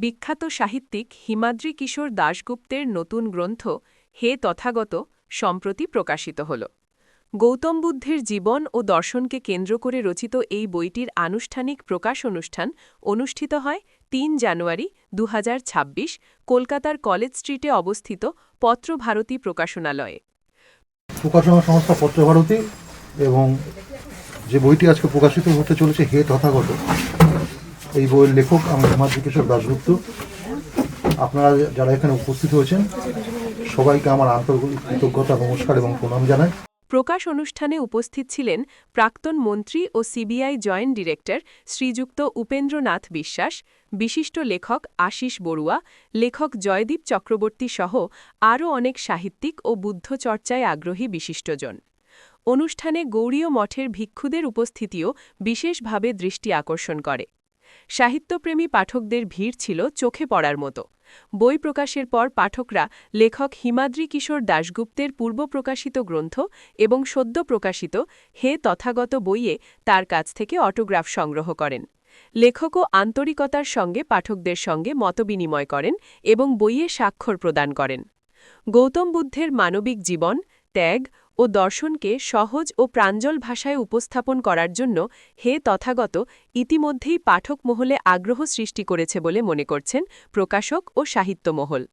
বিখ্যাত সাহিত্যিক হিমাদ্রি কিশোর দাশগুপ্তের নতুন গ্রন্থ হে তথাগত সম্প্রতি প্রকাশিত হল। গৌতম বুদ্ধের জীবন ও দর্শনকে কেন্দ্র করে রচিত এই বইটির আনুষ্ঠানিক প্রকাশ অনুষ্ঠান অনুষ্ঠিত হয় ৩ জানুয়ারি ২০২৬ কলকাতার কলেজ স্ট্রিটে অবস্থিত পত্রভারতী প্রকাশনালয়ে। প্রকাশনা সংস্থা পত্রভারতী এবং যে বইটি আজকে প্রকাশিত হতে চলেছে হে তথাগত, এই বইয়ের লেখক আমি হিমাদ্রি কিশোর দাশগুপ্ত। আপনারা যারা এখানে উপস্থিত হয়েছেন সবাইকে আমার আন্তরিক কৃতজ্ঞতা, নমস্কার এবং প্রণাম জানাই। প্রকাশ অনুষ্ঠানে উপস্থিত ছিলেন প্রাক্তন মন্ত্রী ও সিবিআই জয়েন্ট ডিরেক্টর শ্রীযুক্ত উপেন্দ্রনাথ বিশ্বাস, বিশিষ্ট লেখক আশিস বড়ুয়া, লেখক জয়দীপ চক্রবর্তী সহ আরও অনেক সাহিত্যিক ও বুদ্ধ চর্চায় আগ্রহী বিশিষ্টজন। অনুষ্ঠানে গৌড়ীয় মঠের ভিক্ষুদের উপস্থিতিও বিশেষভাবে দৃষ্টি আকর্ষণ করে। সাহিত্যপ্রেমী পাঠকদের ভিড় ছিল চোখে পড়ার মতো। বই প্রকাশের পর পাঠকরা লেখক হিমাদ্রি কিশোর দাশগুপ্তের পূর্ব প্রকাশিত গ্রন্থ এবং সদ্য প্রকাশিত হে তথাগত বইয়ে তার কাছ থেকে অটোগ্রাফ সংগ্রহ করেন। লেখকও আন্তরিকতার সঙ্গে পাঠকদের সঙ্গে মতবিনিময় করেন এবং বইয়ে স্বাক্ষর প্রদান করেন। গৌতম বুদ্ধের মানবিক জীবন, ত্যাগ ও দর্শনকে সহজ ও প্রাঞ্জল ভাষায় উপস্থাপন করার জন্য হে তথাগত ইতিমধ্যেই পাঠক মহলে আগ্রহ সৃষ্টি করেছে বলে মনে করছেন প্রকাশক ও সাহিত্যমহল।